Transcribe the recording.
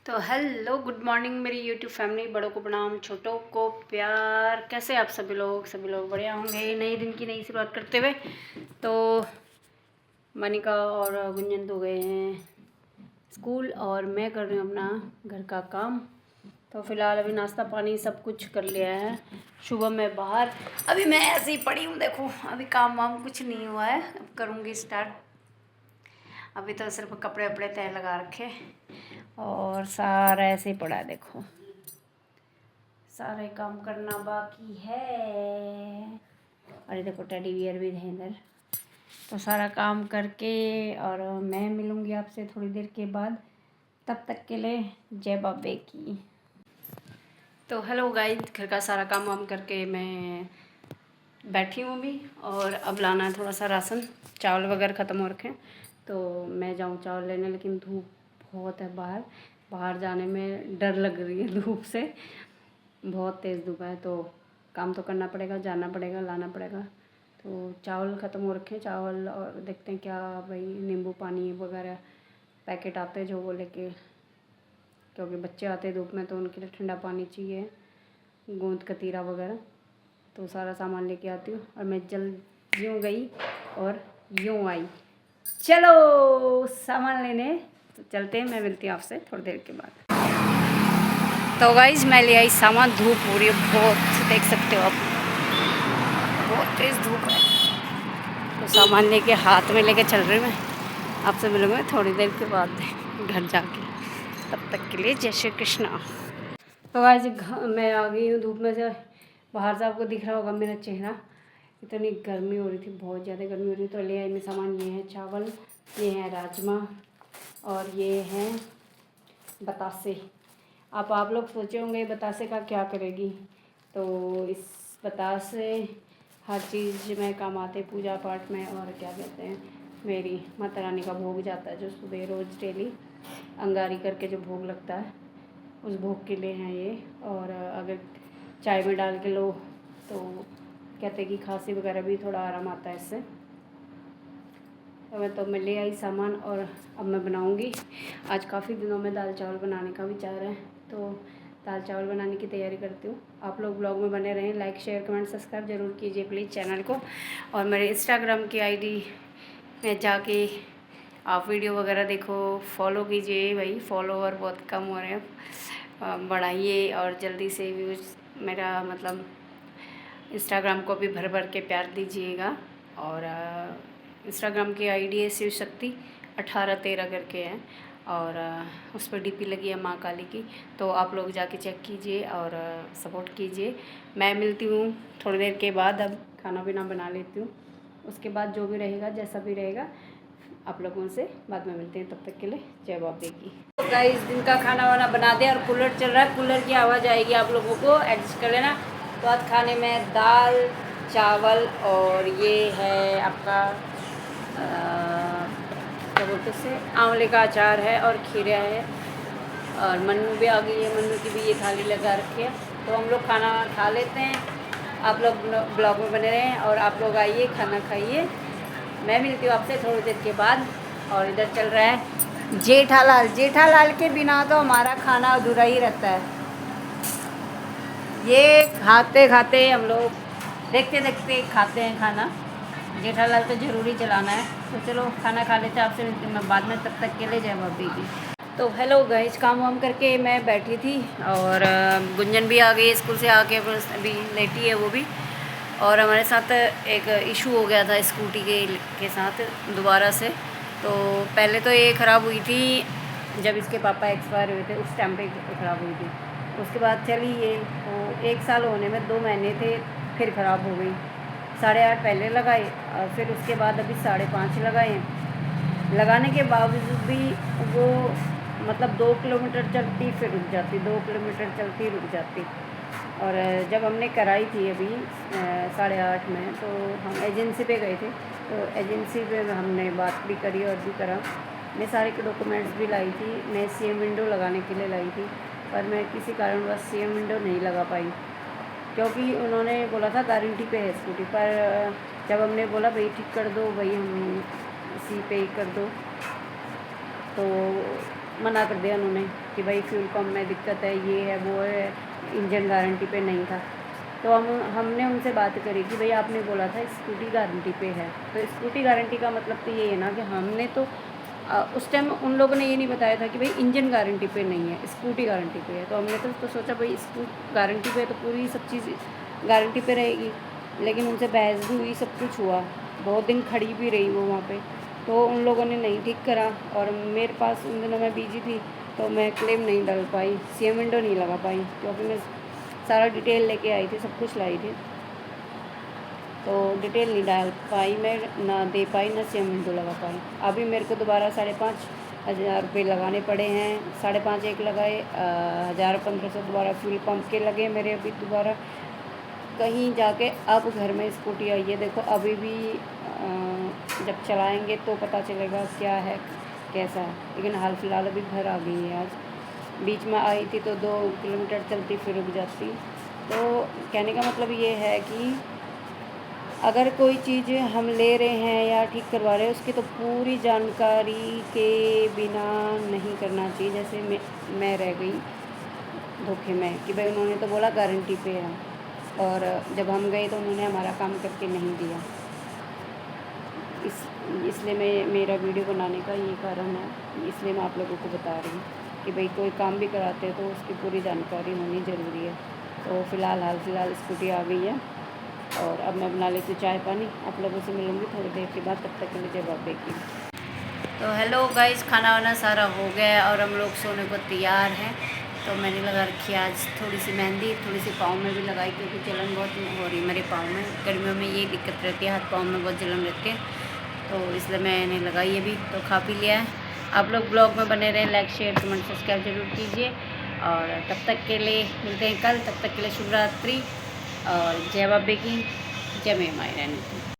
तो hello good morning मेरी YouTube family, बड़ों को प्रणाम, छोटों को प्यार। कैसे आप सभी लोग बढ़िया होंगे। नए दिन की नई शुरुआत करते हुए तो मनिका और गुंजन तो गए हैं स्कूल और मैं कर रही हूँ अपना घर का काम। तो फ़िलहाल अभी नाश्ता पानी सब कुछ कर लिया है। सुबह मैं बाहर, अभी मैं ऐसे ही पड़ी हूँ। देखो अभी काम वाम कुछ नहीं हुआ है, अब करूँगी स्टार्ट। अभी तो सिर्फ कपड़े वपड़े तय लगा रखे और सारा ऐसे ही पड़ा है। देखो सारे काम करना बाकी है। अरे देखो टेडी बियर भी है इधर। तो सारा काम करके और मैं मिलूँगी आपसे थोड़ी देर के बाद। तब तक के लिए जय बाबे की। तो हेलो गाइस, घर का सारा काम वाम करके मैं बैठी हूँ अभी। और अब लाना है थोड़ा सा राशन, चावल वगैरह ख़त्म हो रखे हैं तो मैं जाऊँ चावल लेने। लेकिन धूप बहुत है बाहर, बाहर जाने में डर लग रही है धूप से। बहुत तेज़ धूप है तो काम तो करना पड़ेगा, जाना पड़ेगा, लाना पड़ेगा। तो चावल ख़त्म हो रखे हैं, चावल और देखते हैं क्या भाई नींबू पानी वगैरह पैकेट आते हैं जो वो लेके, क्योंकि बच्चे आते हैं धूप में तो उनके लिए ठंडा पानी चाहिए, गोंद कतीरा वगैरह। तो सारा सामान लेके आती हूँ और मैं जल्द यूँ गई और यूँ आई। चलो सामान लेने तो चलते हैं, मैं मिलती हूँ आपसे थोड़ी देर के बाद। तो गाइज मैं ले आई सामान। धूप हो रही है बहुत, देख सकते हो आप, बहुत तेज़ धूप है। तो सामान लेके हाथ में लेके चल रही हूँ मैं। आपसे मिलूँगी थोड़ी देर के बाद घर जाके। तब तक के लिए जय श्री कृष्णा। तो गाइज मैं आ गई हूँ धूप में से बाहर से। आपको दिख रहा होगा मेरा चेहरा, इतनी गर्मी हो रही थी, बहुत ज़्यादा गर्मी हो रही थी। तो ले आई मैं सामान। ये है चावल, ये है राजमा और ये हैं बतासे। आप लोग सोचे होंगे बतासे का क्या करेगी। तो इस बतासे हर चीज़ में काम आते, पूजा पाठ में। और क्या कहते हैं, मेरी माता रानी का भोग जाता है जो सुबह रोज़ डेली अंगारी करके जो भोग लगता है, उस भोग के लिए हैं ये। और अगर चाय में डाल के लो तो कहते हैं कि खांसी वगैरह भी थोड़ा आराम आता है इससे। तो मैं ले आई सामान और अब मैं बनाऊंगी। आज काफ़ी दिनों में दाल चावल बनाने का विचार है तो दाल चावल बनाने की तैयारी करती हूँ। आप लोग ब्लॉग में बने रहें, लाइक शेयर कमेंट सब्सक्राइब ज़रूर कीजिए प्लीज़ चैनल को। और मेरे इंस्टाग्राम की आईडी में जाके आप वीडियो वगैरह देखो, फॉलो कीजिए। भाई फॉलोवर बहुत कम हो रहे हैं, बढ़ाइए और जल्दी से व्यूज़ मेरा मतलब इंस्टाग्राम को भी भर भर के प्यार दीजिएगा। और इंस्टाग्राम की आईडी है शिव शक्ति 1813 करके है और उस पर डीपी लगी है माँ काली की। तो आप लोग जाके चेक कीजिए और सपोर्ट कीजिए। मैं मिलती हूँ थोड़ी देर के बाद, अब खाना पीना बना लेती हूँ। उसके बाद जो भी रहेगा, जैसा भी रहेगा, आप लोगों से बाद में मिलते हैं। तब तक के लिए जय बाबे की। तो गाइस दिन का खाना वाना बना दे और कूलर चल रहा है, कूलर की आवाज़ आएगी, आप लोगों को एडजस्ट कर लेना। तो आज खाने में दाल चावल और ये है आपका क्या बोलते उससे, आंवले का अचार है और खीरा है। और मन्नू भी आ गई है, मन्नू की भी ये थाली लगा रखी है। तो हम लोग खाना खा लेते हैं। आप लोग ब्लॉग में बने रहें और आप लोग आइए खाना खाइए। मैं मिलती हूँ आपसे थोड़ी देर के बाद। और इधर चल रहा है जेठालाल। जेठालाल के बिना तो हमारा खाना अधूरा ही रहता है। ये खाते खाते हम लोग देखते देखते खाते हैं खाना। जेठालाल तो ज़रूरी चलाना है। तो चलो खाना खा लेते हैं, आपसे मिलती हूँ मैं बाद में। तब तक के लिए जय बाबी की। तो हेलो गाइस, काम वाम करके मैं बैठी थी और गुंजन भी आ गई स्कूल से आके, अभी लेटी है वो भी। और हमारे साथ एक इशू हो गया था स्कूटी के साथ दोबारा से। तो पहले तो ये ख़राब हुई थी जब इसके पापा एक्सपायर हुए थे, उस टाइम पे ख़राब हुई थी। उसके बाद चली ये तो 1 साल होने में 2 महीने थे, फिर ख़राब हो गई। 8.5 पहले लगाए और फिर उसके बाद अभी 5.5 लगाए। लगाने के बावजूद भी वो मतलब 2 किलोमीटर चलती फिर रुक जाती, 2 किलोमीटर चलती रुक जाती। और जब हमने कराई थी अभी 8.5 में, तो हम एजेंसी पे गए थे। तो एजेंसी पे हमने बात भी करी और भी करा। मैं सारे के डॉक्यूमेंट्स भी लाई थी। मैं सीएम विंडो लगाने के लिए लाई थी, पर मैं किसी कारणवश सीएम विंडो नहीं लगा पाई, क्योंकि उन्होंने बोला था गारंटी पे है स्कूटी पर। जब हमने बोला भाई ठीक कर दो, भाई हम इसी पे ही कर दो, तो मना कर दिया उन्होंने कि भाई फ्यूल पम्प में दिक्कत है, ये है वो है, इंजन गारंटी पे नहीं था। तो हमने उनसे बात करी कि भाई आपने बोला था स्कूटी गारंटी पे है, तो स्कूटी गारंटी का मतलब तो ये है ना कि हमने तो उस टाइम उन लोगों ने ये नहीं बताया था कि भाई इंजन गारंटी पे नहीं है, स्कूटी गारंटी पे है। तो हमने तो सोचा भाई गारंटी पे तो पूरी सब चीज़ गारंटी पे रहेगी। लेकिन उनसे बहस भी हुई, सब कुछ हुआ, बहुत दिन खड़ी भी रही वो वहाँ पे। तो उन लोगों ने नहीं ठीक करा, और मेरे पास उन दिनों मैं बिजी थी तो मैं क्लेम नहीं डाल पाई, CM विंडो नहीं लगा पाई, क्योंकि मैं सारा डिटेल लेके आई थी, सब कुछ लाई थी, तो डिटेल नहीं डाल पाई मैं, ना दे पाई, ना CM विंडो लगा पाई। अभी मेरे को दोबारा 5,500 रुपये लगाने पड़े हैं, 5,500 एक लगाए, 1,000-1,500 दोबारा फ्यूल पंप के लगे मेरे अभी दोबारा कहीं जाके। अब घर में स्कूटी आई है, देखो अभी भी जब चलाएंगे तो पता चलेगा क्या है कैसा है। लेकिन हाल फिलहाल अभी घर आ गई है। आज बीच में आई थी तो 2 किलोमीटर चलती फिर रुक जाती। तो कहने का मतलब ये है कि अगर कोई चीज़ हम ले रहे हैं या ठीक करवा रहे हैं, उसकी तो पूरी जानकारी के बिना नहीं करना चाहिए। जैसे मैं रह गई धोखे में कि भाई उन्होंने तो बोला गारंटी पे है, और जब हम गए तो उन्होंने हमारा काम करके नहीं दिया। इसलिए मेरा वीडियो बनाने का ये कारण है, इसलिए मैं आप लोगों को बता रही हूँ कि भाई कोई काम भी कराते हैं तो उसकी पूरी जानकारी होनी ज़रूरी है। तो हाल फिलहाल स्कूटी आ गई है, और अब मैं बना लेती हूँ चाय पानी। आप लोगों से मिलूँगी थोड़ी देर के बाद, तब तक के लिए जवाब देगी। तो हेलो गाइस, खाना वाना सारा हो गया और हम लोग सोने को तैयार हैं। तो मैंने लगा रखी आज थोड़ी सी मेहंदी, थोड़ी सी पाँव में भी लगाई, क्योंकि जलन बहुत हो रही है मेरे पाँव में। गर्मियों में ये दिक्कत रहती है, हाथ पाँव में बहुत जलन रहती है, तो इसलिए मैंने लगाई अभी। तो खा पी लिया है। आप लोग ब्लॉग में बने रहें, लाइक शेयर कमेंट सब्सक्राइब जरूर कीजिए। और तब तक के लिए मिलते हैं कल, तब तक के लिए शुभ रात्रि और जय बाबे की, जय मे माई रानी।